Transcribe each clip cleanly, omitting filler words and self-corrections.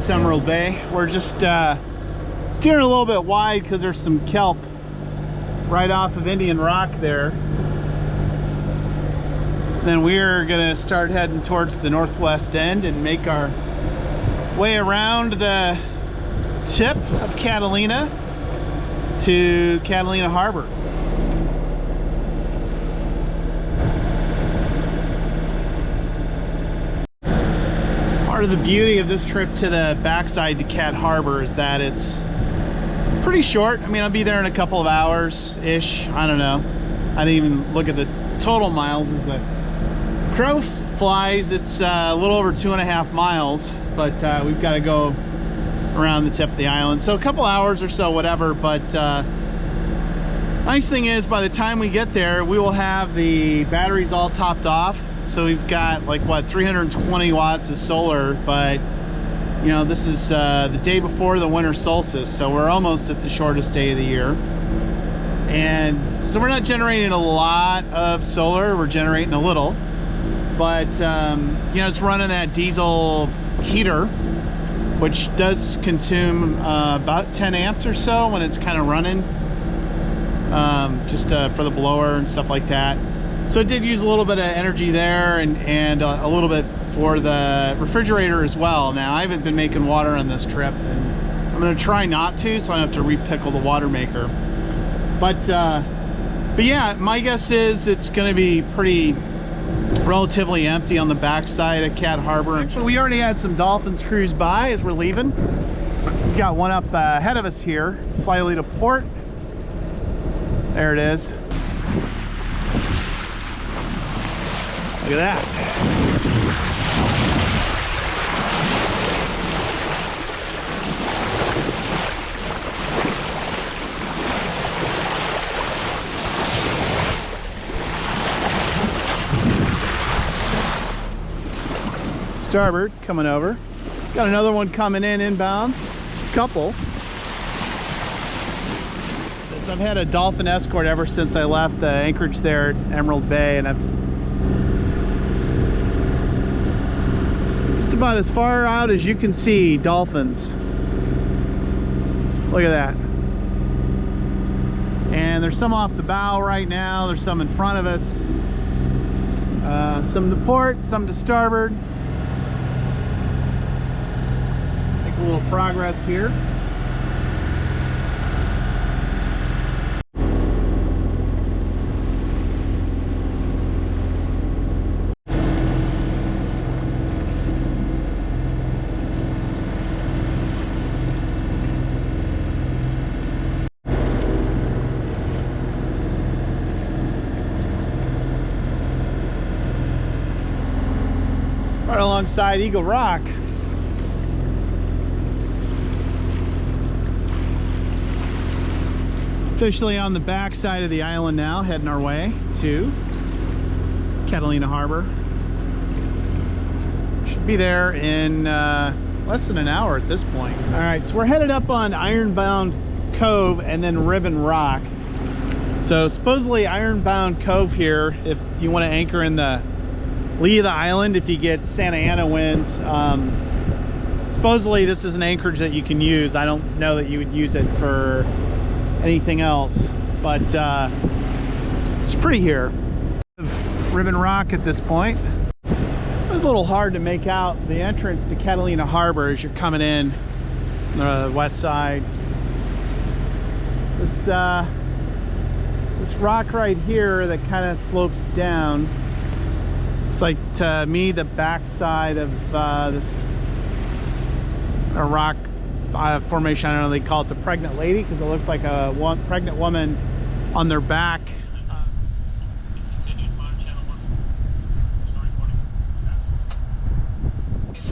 this Emerald Bay. We're just steering a little bit wide because there's some kelp right off of Indian Rock there. Then we're gonna start heading towards the northwest end and make our way around the tip of Catalina to Catalina Harbor. Part of the beauty of this trip to the backside to Cat Harbor is that it's pretty short. I mean, I'll be there in a couple of hours-ish. I don't know. I didn't even look at the total miles as the crow flies. It's a little over 2.5 miles, but we've got to go around the tip of the island. So a couple hours or so, whatever. But nice thing is, by the time we get there, we will have the batteries all topped off. So we've got like what, 320 watts of solar, but you know, this is the day before the winter solstice, so we're almost at the shortest day of the year. And so we're not generating a lot of solar, we're generating a little, but you know, it's running that diesel heater, which does consume about 10 amps or so when it's kind of running, just for the blower and stuff like that. So it did use a little bit of energy there, and a little bit for the refrigerator as well. Now, I haven't been making water on this trip, and I'm gonna try not to, so I don't have to repickle the water maker. But yeah, my guess is it's gonna be pretty relatively empty on the backside of Cat Harbor. Actually, we already had some dolphins cruise by as we're leaving. We've got one up ahead of us here, slightly to port. There it is. Look at that. Starboard coming over. Got another one coming in inbound. Couple. I've had a dolphin escort ever since I left the anchorage there at Emerald Bay, and I've about as far out as you can see dolphins. Look at that. And there's some off the bow right now, there's some in front of us, some to port, some to starboard. Make a little progress here. Right alongside Eagle Rock. Officially on the back side of the island now, heading our way to Catalina Harbor. Should be there in less than an hour at this point. All right, so we're headed up on Ironbound Cove and then Ribbon Rock. So supposedly Ironbound Cove here, if you want to anchor in the lee of the island, if you get Santa Ana winds, supposedly this is an anchorage that you can use. I don't know that you would use it for anything else, but it's pretty here. Ribbon Rock at this point. It's a little hard to make out the entrance to Catalina Harbor as you're coming in the west side. This rock right here that kind of slopes down. Looks like to me the backside of this rock formation. I don't know, they call it the pregnant lady because it looks like a pregnant woman on their back.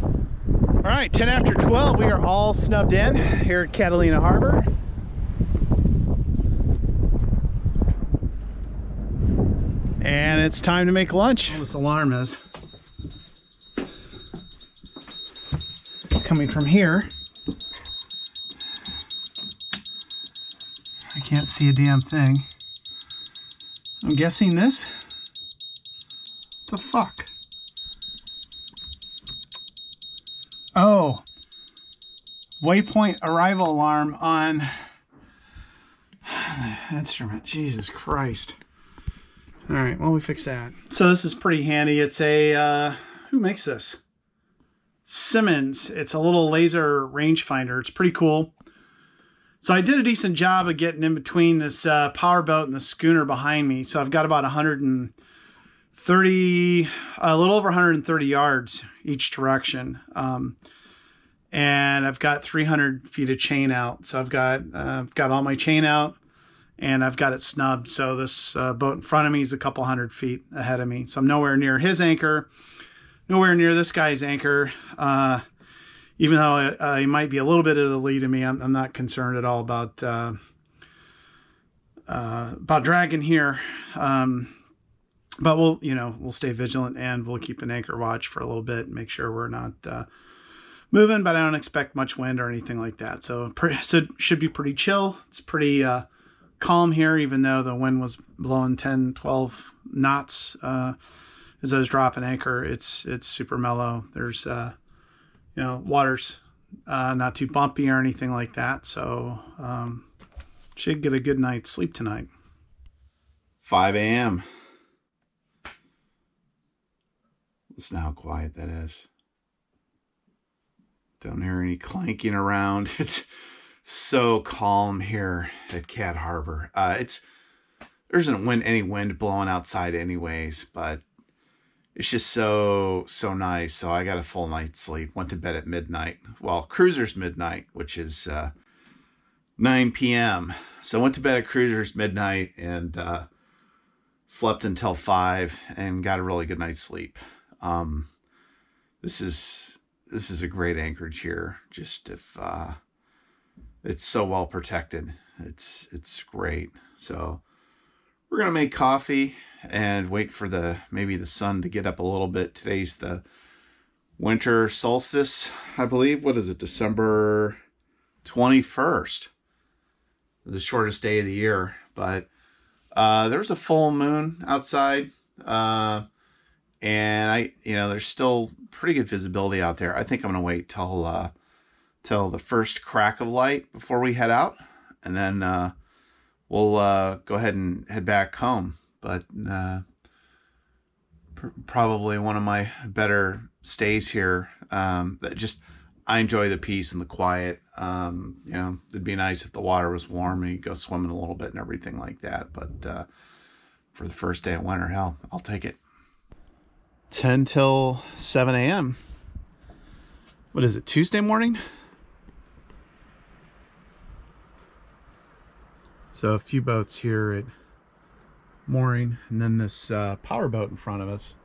All right, 10 after 12, we are all snubbed in here at Catalina Harbor. And it's time to make lunch. This alarm is coming from here. I can't see a damn thing. I'm guessing this. What the fuck? Oh, waypoint arrival alarm on the instrument. Jesus Christ. All right, well, we fix that. So this is pretty handy. It's a, who makes this? Simmons. It's a little laser rangefinder. It's pretty cool. So I did a decent job of getting in between this powerboat and the schooner behind me. So I've got about 130, a little over 130 yards each direction. And I've got 300 feet of chain out. So I've got all my chain out and I've got it snubbed. So this boat in front of me is a couple hundred feet ahead of me. So I'm nowhere near his anchor, nowhere near this guy's anchor. Even though he might be a little bit of the lead of me, I'm not concerned at all about dragging here. But we'll stay vigilant and we'll keep an anchor watch for a little bit and make sure we're not moving. But I don't expect much wind or anything like that. So it should be pretty chill. It's pretty calm here, even though the wind was blowing 10, 12 knots as I was dropping anchor. It's super mellow. There's water's not too bumpy or anything like that. So should get a good night's sleep tonight. 5 a.m. Listen how quiet that is. Don't hear any clanking around. It's so calm here at Cat Harbor. There isn't any wind blowing outside anyways, but it's just so nice. So I got a full night's sleep. Went to bed at midnight. Well, cruiser's midnight, which is 9 p.m. So I went to bed at cruiser's midnight and slept until 5 and got a really good night's sleep. This is a great anchorage here. Just if it's so well protected, it's great. So we're gonna make coffee and wait for maybe the sun to get up a little bit. Today's the winter solstice, I believe. What is it? December 21st, the shortest day of the year. But there's a full moon outside. And there's still pretty good visibility out there. I think I'm going to wait till the first crack of light before we head out. And then we'll go ahead and head back home. But probably one of my better stays here. I enjoy the peace and the quiet. It'd be nice if the water was warm and you go swimming a little bit and everything like that. But for the first day of winter, hell, I'll take it. 10 till 7 a.m. What is it, Tuesday morning? So a few boats here at mooring, and then this power boat in front of us.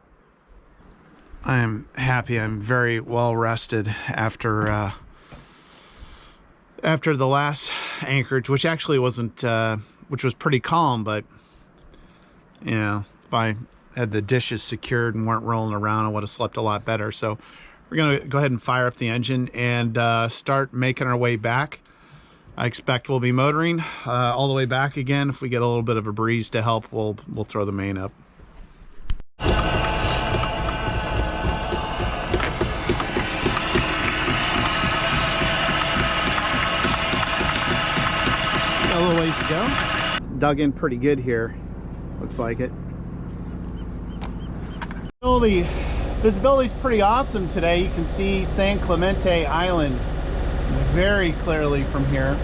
I am happy. I'm very well rested after the last anchorage, which actually wasn't, which was pretty calm, but if I had the dishes secured and weren't rolling around, I would have slept a lot better. So we're gonna go ahead and fire up the engine and start making our way back. I expect we'll be motoring all the way back again. If we get a little bit of a breeze to help, we'll throw the main up. Got a little ways to go. Dug in pretty good here, looks like it. The visibility is pretty awesome today. You can see San Clemente Island very clearly from here.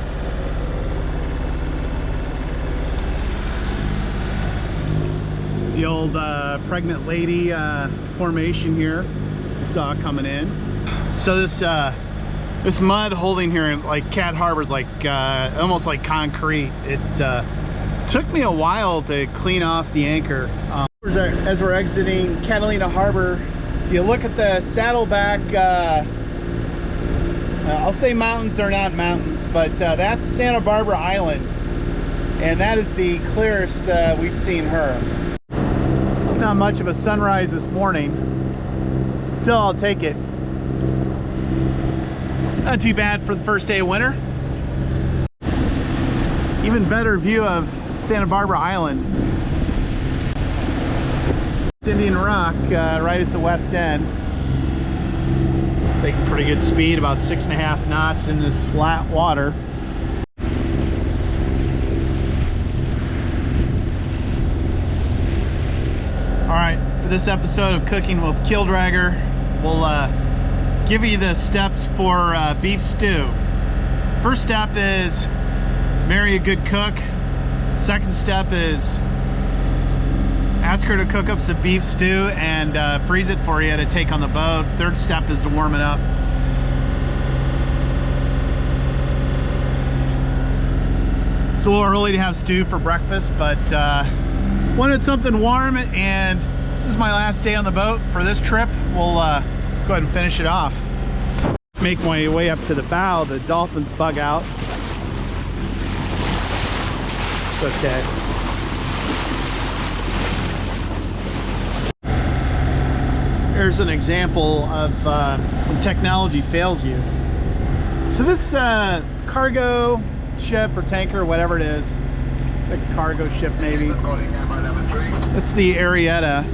The old pregnant lady formation here we saw coming in. So this mud holding here in like Cat Harbor is like almost like concrete. It took me a while to clean off the anchor. As we're exiting Catalina Harbor, if you look at the saddleback, I'll say mountains, they're not mountains, but that's Santa Barbara Island, and that is the clearest we've seen her. Not much of a sunrise this morning, still I'll take it. Not too bad for the first day of winter. Even better view of Santa Barbara Island. Indian Rock right at the west end. Taking pretty good speed, about 6.5 knots in this flat water. Alright, for this episode of Cooking with Keeldragger, we'll give you the steps for beef stew. First step is marry a good cook. Second step is ask her to cook up some beef stew and freeze it for you to take on the boat. Third step is to warm it up. It's a little early to have stew for breakfast, but wanted something warm, and this is my last day on the boat for this trip. We'll go ahead and finish it off. Make my way up to the bow. The dolphins bug out. It's okay. Here's an example of when technology fails you. So this cargo ship or tanker, whatever it is, like a cargo ship maybe. It's the Arietta.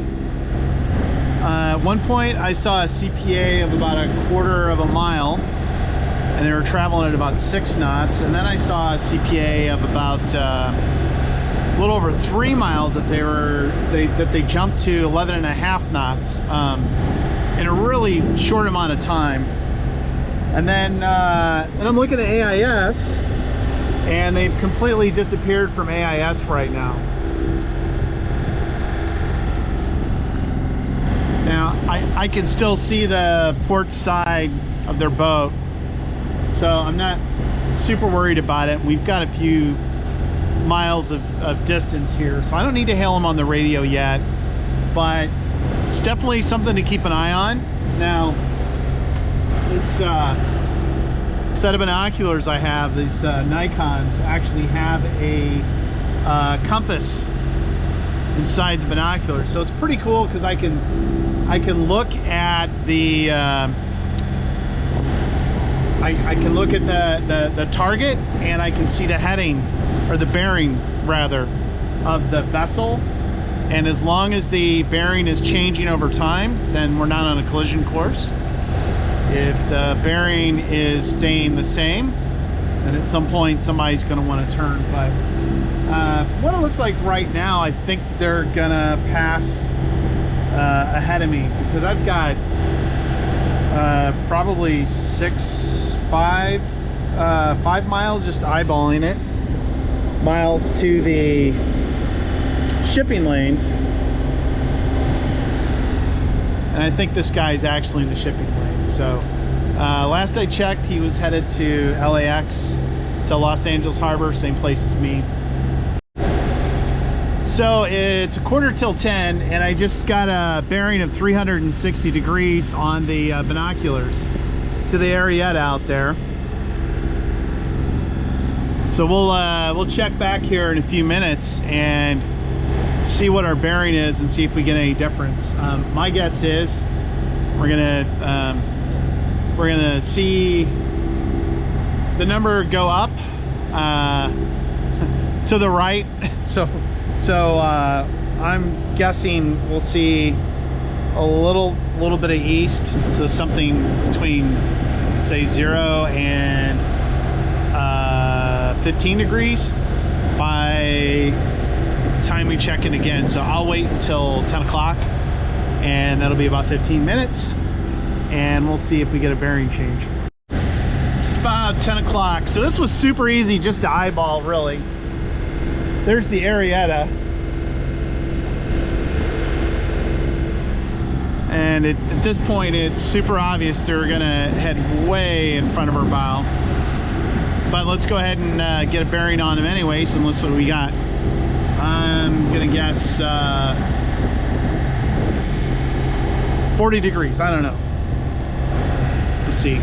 At one point I saw a CPA of about 1/4 of a mile, and they were traveling at about 6 knots. And then I saw a CPA of about a little over 3 miles that they jumped to 11.5 knots in a really short amount of time. And then and I'm looking at AIS, and they've completely disappeared from AIS right now. Now I can still see the port side of their boat, so I'm not super worried about it. We've got a few miles of distance here, so I don't need to hail them on the radio yet, but it's definitely something to keep an eye on. Now this set of binoculars I have, these Nikons, actually have a compass inside the binoculars, so it's pretty cool because I can look at the I can look at the target, and I can see the heading, or the bearing rather, of the vessel. And as long as the bearing is changing over time, then we're not on a collision course. If the bearing is staying the same, then at some point somebody's going to want to turn. But what it looks like right now, I think they're gonna pass ahead of me, because I've got probably 5 miles, just eyeballing it, miles to the shipping lanes, and I think this guy's actually in the shipping lanes. So last I checked, he was headed to LAX, to Los Angeles Harbor, same place as me. So it's 10:15, and I just got a bearing of 360 degrees on the binoculars to the Arietta out there. So we'll check back here in a few minutes and see what our bearing is and see if we get any difference. My guess is we're gonna see the number go up to the right. So I'm guessing we'll see a little bit of east, so something between, say, 0 and 15 degrees by the time we check in again. So I'll wait until 10 o'clock, and that'll be about 15 minutes, and we'll see if we get a bearing change. Just about 10 o'clock. So this was super easy, just to eyeball, really. There's the Arietta, and at this point it's super obvious they're gonna head way in front of our bow. But let's go ahead and get a bearing on them anyways, and let's see what we got. I'm gonna guess 40 degrees, I don't know. Let's see.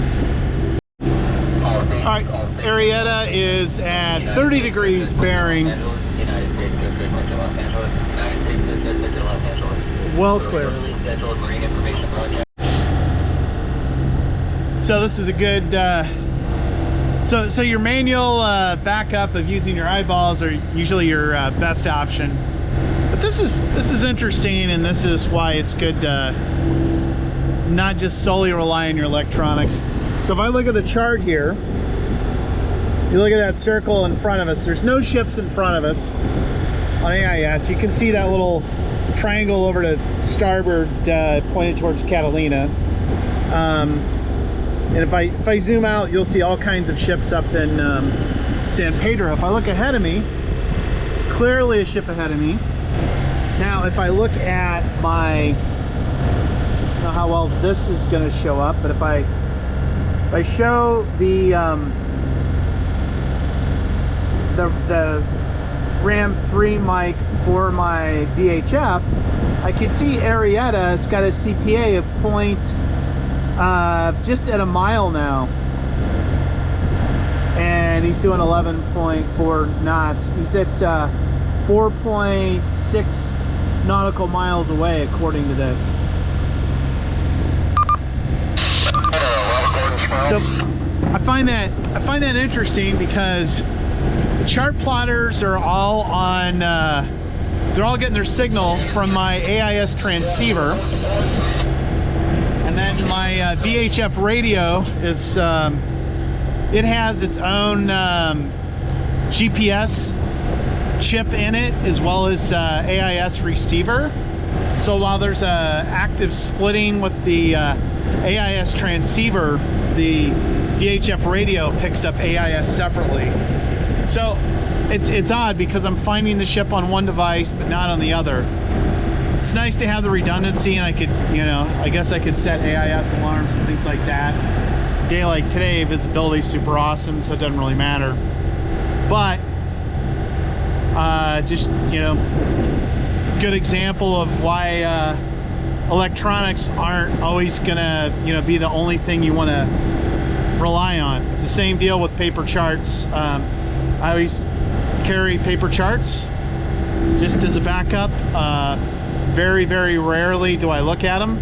All right, Arietta is at 30 degrees bearing. Well clear. So this is a good, so your manual backup of using your eyeballs are usually your best option. But this is interesting, and this is why it's good to not just solely rely on your electronics. So if I look at the chart here, you look at that circle in front of us, there's no ships in front of us on AIS. You can see that little triangle over to starboard pointed towards Catalina. And if I zoom out, you'll see all kinds of ships up in San Pedro. If I look ahead of me, it's clearly a ship ahead of me. Now, if I look at my, I don't know how well this is going to show up, but if I show the RAM 3 mic for my VHF, I can see Arietta. It's got a CPA of just at a mile now, and he's doing 11.4 knots. He's at 4.6 nautical miles away, according to this. So I find that interesting because the chart plotters are all on. They're all getting their signal from my AIS transceiver, and then my VHF radio is. It has its own GPS chip in it, as well as AIS receiver. So while there's a active splitting with the AIS transceiver, the VHF radio picks up AIS separately. So it's odd because I'm finding the ship on one device but not on the other. It's nice to have the redundancy, and I could, I guess I could set AIS alarms and things like that. Day like today, visibility is super awesome, so it doesn't really matter. But just good example of why electronics aren't always gonna be the only thing you want to rely on. It's the same deal with paper charts. I always carry paper charts just as a backup. Very, very rarely do I look at them.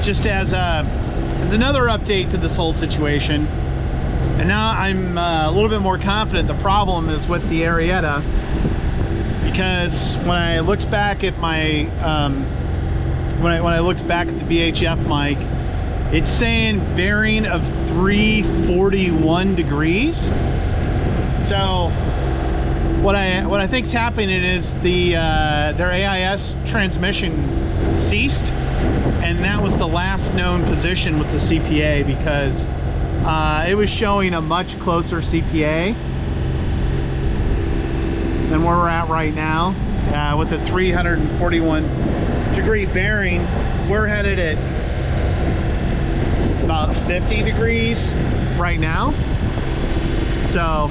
Just as another update to this whole situation, and now I'm a little bit more confident the problem is with the Arietta, because when I looked back at my when I looked back at the VHF mic, it's saying bearing of 341 degrees. So what I think's happening is their AIS transmission ceased, and that was the last known position with the CPA, because it was showing a much closer CPA than where we're at right now. With the 341 degree bearing, we're headed at about 50 degrees right now. So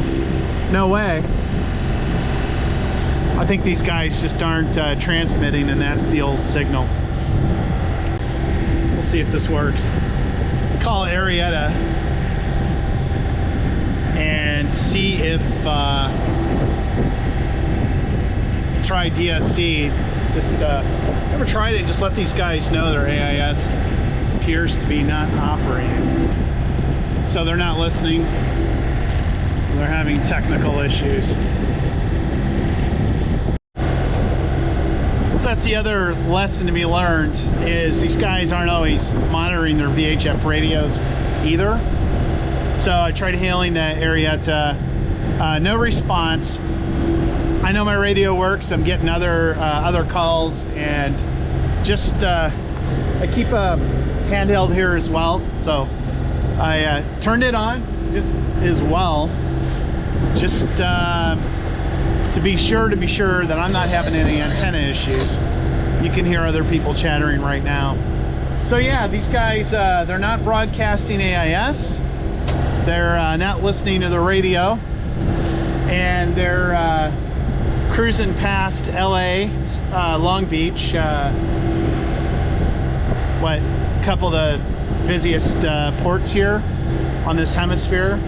no way. I think these guys just aren't transmitting, and that's the old signal. We'll see if this works. Call Arietta and see if try DSC. Just never tried it. Just let these guys know their AIS appears to be not operating. So they're not listening. They're having technical issues. So that's the other lesson to be learned, is these guys aren't always monitoring their VHF radios either. So I tried hailing the Arietta, no response. I know my radio works. I'm getting other calls, and just I keep a handheld here as well. So I turned it on just as well, just to be sure that I'm not having any antenna issues. You can hear other people chattering right now. So yeah, these guys, they're not broadcasting AIS. They're not listening to the radio, and they're cruising past LA, Long Beach, what, a couple of the busiest ports here on this hemisphere,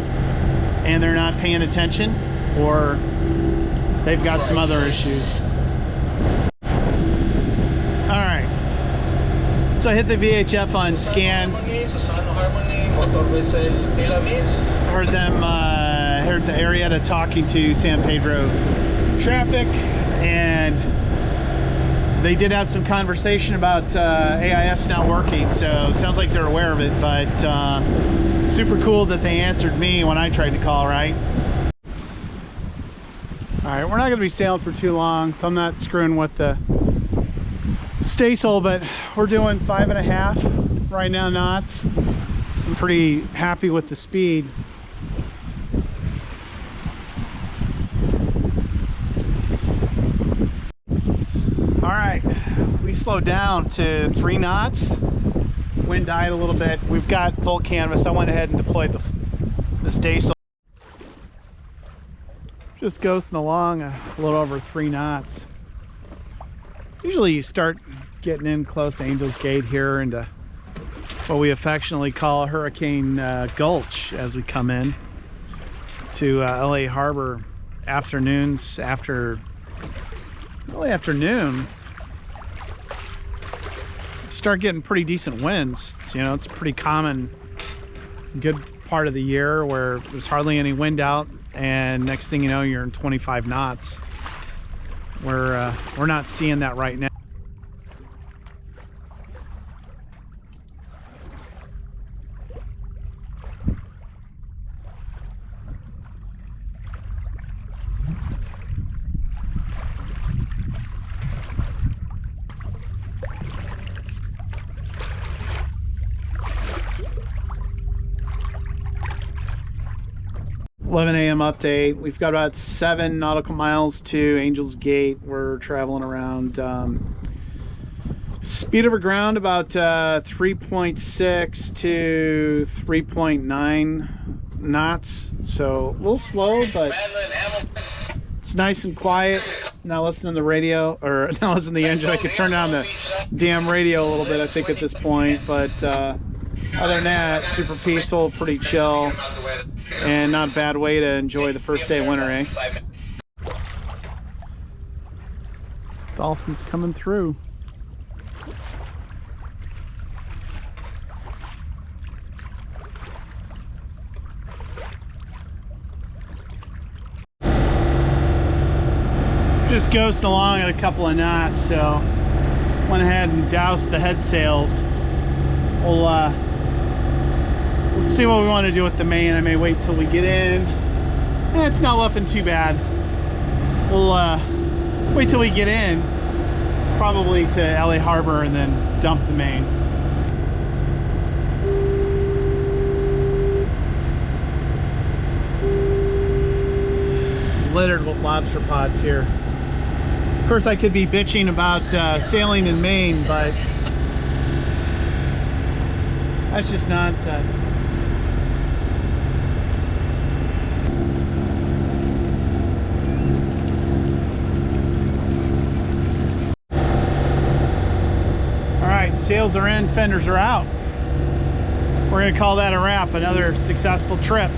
and they're not paying attention, or they've got some other issues. All right, so I hit the VHF on scan. Heard the Arietta talking to San Pedro traffic, and they did have some conversation about AIS not working, so it sounds like they're aware of it, but super cool that they answered me when I tried to call, right? All right, we're not gonna be sailing for too long, so I'm not screwing with the staysail, but we're doing 5.5 right now knots. I'm pretty happy with the speed. All right, we slowed down to 3 knots. Wind died a little bit. We've got full canvas. I went ahead and deployed the staysail. Just ghosting along a little over 3 knots. Usually you start getting in close to Angel's Gate here into what we affectionately call Hurricane Gulch as we come in to LA Harbor. Afternoons after early afternoon start getting pretty decent winds. You know, it's a pretty common good part of the year where there's hardly any wind out, and next thing you know you're in 25 knots. We're not seeing that right now. 11 a.m. update. We've got about 7 nautical miles to Angel's Gate. We're traveling around speed over ground about 3.6 to 3.9 knots. So a little slow, but it's nice and quiet. Not listening to the radio, or not listening to the engine. I could turn down the damn radio a little bit, I think, at this point. But other than that, super peaceful, pretty chill. And not a bad way to enjoy the first day of winter, eh? Dolphins coming through. Just ghosting along at a couple of knots, so went ahead and doused the head sails. Let's see what we want to do with the main. I may wait till we get in. It's not looking too bad. We'll wait till we get in, probably to LA Harbor, and then dump the main. It's littered with lobster pots here. Of course, I could be bitching about sailing in Maine, but that's just nonsense. Sails are in, fenders are out. We're gonna call that a wrap. Another successful trip.